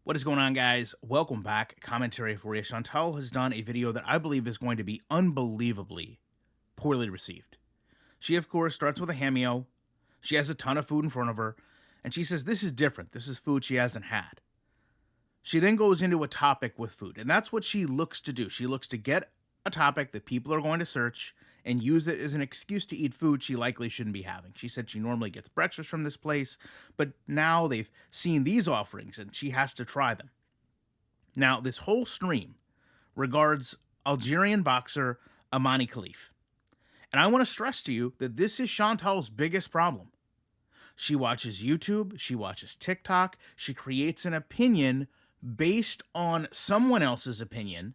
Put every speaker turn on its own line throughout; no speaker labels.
What is going on, guys? Welcome back. Commentary for you. Chantal has done a video that I believe is going to be unbelievably poorly received. She, of course, starts with a cameo. She has a ton of food in front of her, and she says this is different. This is food she hasn't had. She then goes into a topic with food, and that's what she looks to do. She looks to get a topic that people are going to search and use it as an excuse to eat food she likely shouldn't be having. She said she normally gets breakfast from this place, but now they've seen these offerings and she has to try them. Now, this whole stream regards Algerian boxer Amani Khalif. And I want to stress to you that this is Chantal's biggest problem. She watches YouTube, she watches TikTok, she creates an opinion based on someone else's opinion,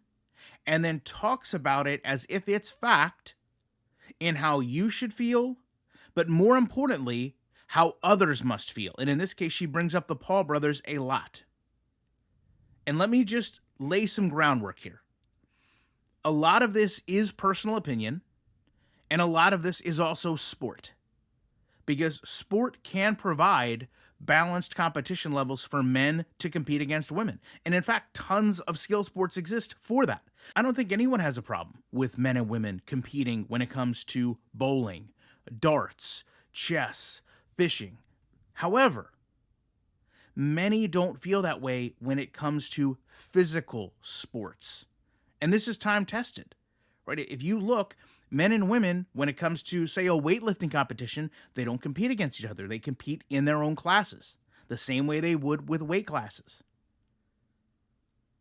and then talks about it as if it's fact in how you should feel, but more importantly, how others must feel. And in this case, she brings up the Paul brothers a lot. And let me just lay some groundwork here. A lot of this is personal opinion, and a lot of this is also sport. Because sport can provide balanced competition levels for men to compete against women. And in fact, tons of skill sports exist for that. I don't think anyone has a problem with men and women competing when it comes to bowling, darts, chess, fishing. However, many don't feel that way when it comes to physical sports. And this is time tested, right? If you look, men and women, when it comes to, say, a weightlifting competition, they don't compete against each other. They compete in their own classes, the same way they would with weight classes.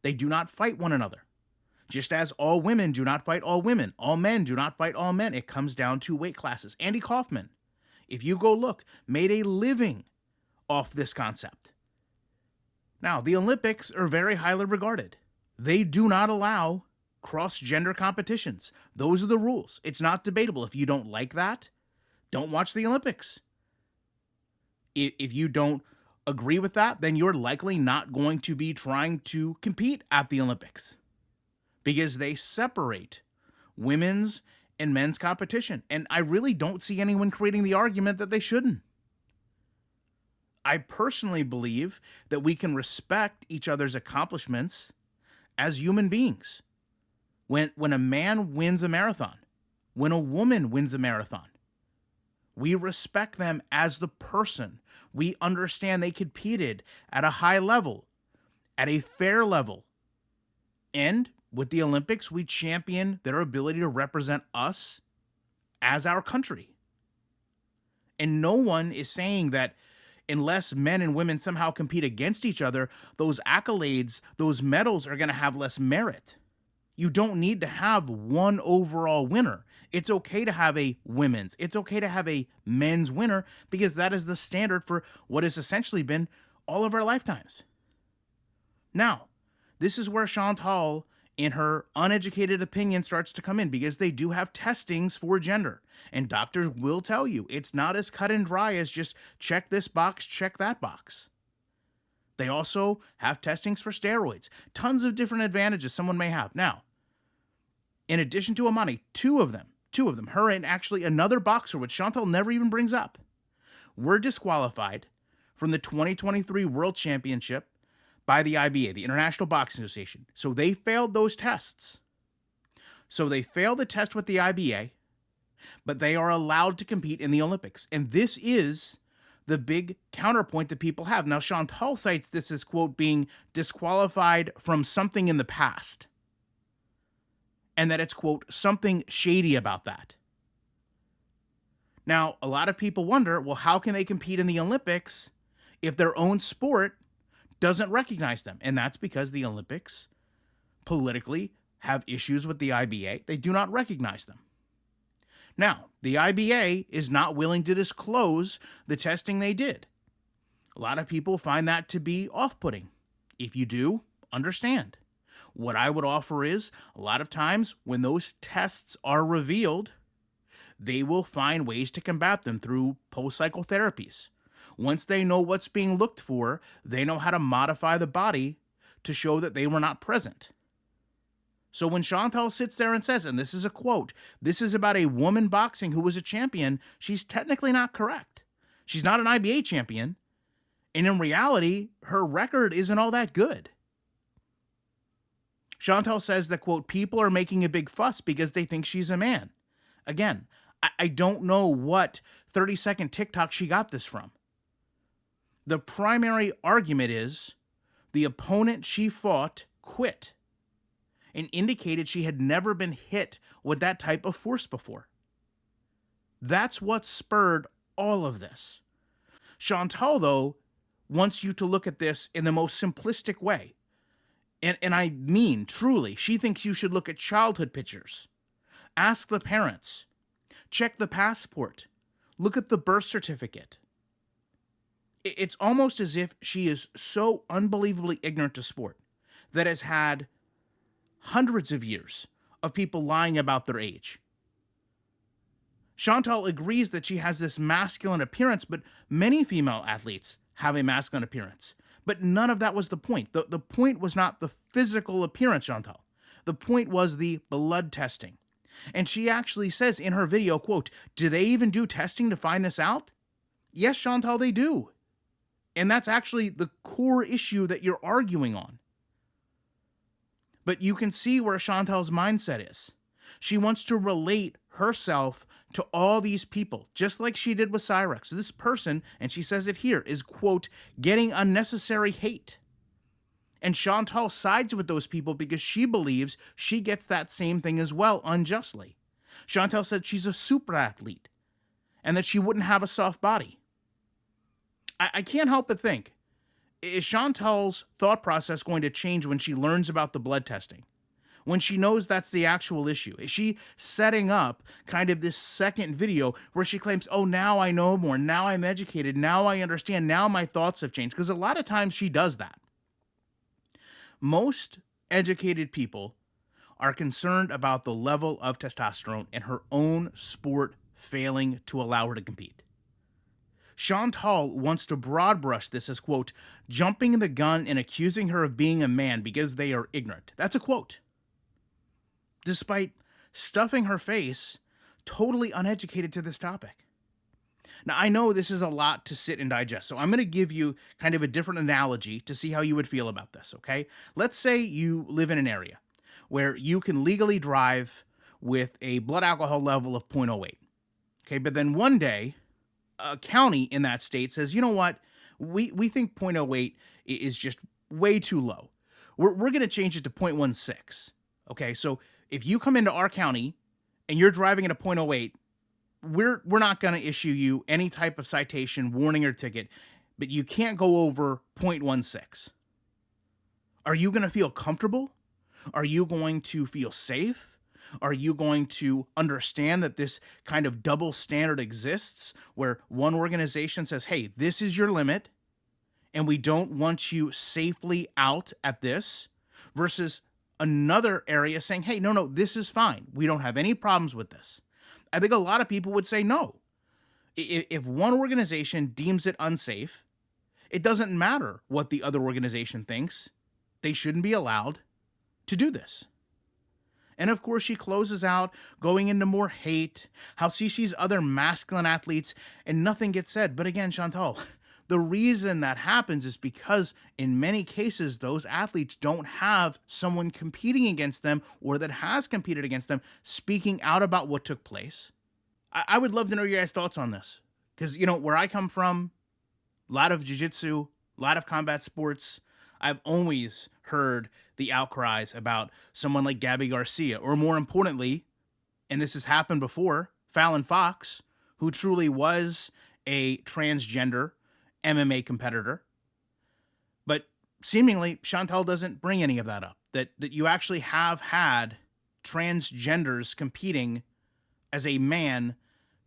They do not fight one another. Just as all women do not fight all women, all men do not fight all men. It comes down to weight classes. Andy Kaufman, if you go look, made a living off this concept. Now, the Olympics are very highly regarded. They do not allow cross-gender competitions. Those are the rules. It's not debatable. If you don't like that, don't watch the Olympics. If you don't agree with that, then you're likely not going to be trying to compete at the Olympics because they separate women's and men's competition. And I really don't see anyone creating the argument that they shouldn't. I personally believe that we can respect each other's accomplishments as human beings. When a man wins a marathon, when a woman wins a marathon, we respect them as the person. We understand they competed at a high level, at a fair level. And with the Olympics, we champion their ability to represent us as our country. And no one is saying that unless men and women somehow compete against each other, those accolades, those medals are going to have less merit. You don't need to have one overall winner. It's okay to have a women's. It's okay to have a men's winner because that is the standard for what has essentially been all of our lifetimes. Now, this is where Chantal, in her uneducated opinion, starts to come in because they do have testings for gender. And doctors will tell you it's not as cut and dry as just check this box, check that box. They also have testings for steroids. Tons of different advantages someone may have. Now, in addition to Amani, two of them, her and actually another boxer, which Chantal never even brings up, were disqualified from the 2023 World Championship by the IBA, the International Boxing Association. So they failed those tests. So they failed the test with the IBA, but they are allowed to compete in the Olympics. And this is the big counterpoint that people have. Now, Chantal cites this as, quote, being disqualified from something in the past. And that it's, quote, something shady about that. Now, a lot of people wonder, well, how can they compete in the Olympics if their own sport doesn't recognize them? And that's because the Olympics politically have issues with the IBA. They do not recognize them. Now, the IBA is not willing to disclose the testing they did. A lot of people find that to be off-putting. If you do, understand. What I would offer is, a lot of times when those tests are revealed, they will find ways to combat them through post-cycle therapies. Once they know what's being looked for, they know how to modify the body to show that they were not present. So when Chantal sits there and says, and this is a quote, this is about a woman boxing who was a champion, she's technically not correct. She's not an IBA champion, And in reality, her record isn't all that good. Chantal says that, quote, people are making a big fuss because they think she's a man. Again, I don't know what 30-second TikTok she got this from. The primary argument is the opponent she fought quit and indicated she had never been hit with that type of force before. That's what spurred all of this. Chantal, though, wants you to look at this in the most simplistic way. And I mean, truly, she thinks you should look at childhood pictures. Ask the parents. Check the passport. Look at the birth certificate. It's almost as if she is so unbelievably ignorant to sport that has had hundreds of years of people lying about their age. Chantal agrees that she has this masculine appearance, but many female athletes have a masculine appearance. But none of that was the point. The point was not the physical appearance, Chantal. The point was the blood testing. And she actually says in her video, quote, do they even do testing to find this out? Yes, Chantal, they do. And that's actually the core issue that you're arguing on. But you can see where Chantal's mindset is. She wants to relate herself to all these people, just like she did with Cyrex. This person, and she says it here, is, quote, getting unnecessary hate. And Chantal sides with those people because she believes she gets that same thing as well, unjustly. Chantal said she's a super athlete and that she wouldn't have a soft body. I can't help but think, is Chantal's thought process going to change when she learns about the blood testing? When she knows that's the actual issue? Is she setting up kind of this second video where she claims, oh, now I know more, now I'm educated, now I understand, now my thoughts have changed? Because a lot of times she does that. Most educated people are concerned about the level of testosterone in her own sport failing to allow her to compete. Chantal wants to broad brush this as, quote, jumping the gun and accusing her of being a man because they are ignorant. That's a quote. Despite stuffing her face, totally uneducated to this topic. Now, I know this is a lot to sit and digest, so I'm going to give you kind of a different analogy to see how you would feel about this, okay? Let's say you live in an area where you can legally drive with a blood alcohol level of 0.08, okay? But then one day, a county in that state says, you know what, we think 0.08 is just way too low. We're going to change it to 0.16, okay? So if you come into our county and you're driving at a 0.08, we're not going to issue you any type of citation, warning, or ticket, but you can't go over 0.16. Are you going to feel comfortable? Are you going to feel safe? Are you going to understand that this kind of double standard exists where one organization says, hey, this is your limit and we don't want you safely out at this, versus another area saying, hey, no, this is fine. We don't have any problems with this. I think a lot of people would say no. If one organization deems it unsafe, it doesn't matter what the other organization thinks. They shouldn't be allowed to do this. And of course, she closes out going into more hate, how she sees other masculine athletes and nothing gets said. But again, Chantal, the reason that happens is because in many cases, those athletes don't have someone competing against them or that has competed against them speaking out about what took place. I would love to know your guys' thoughts on this. Because, you know, where I come from, a lot of jiu-jitsu, a lot of combat sports, I've always heard the outcries about someone like Gabby Garcia, or more importantly, and this has happened before, Fallon Fox, who truly was a transgender MMA competitor. But seemingly, Chantal doesn't bring any of that up. That you actually have had transgenders competing as a man,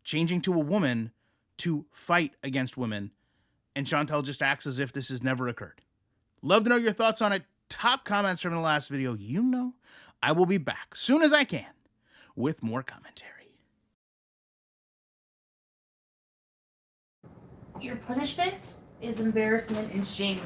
changing to a woman to fight against women. And Chantal just acts as if this has never occurred. Love to know your thoughts on it. Top comments from the last video. You know, I will be back soon as I can with more commentary.
Your punishment is embarrassment and shame.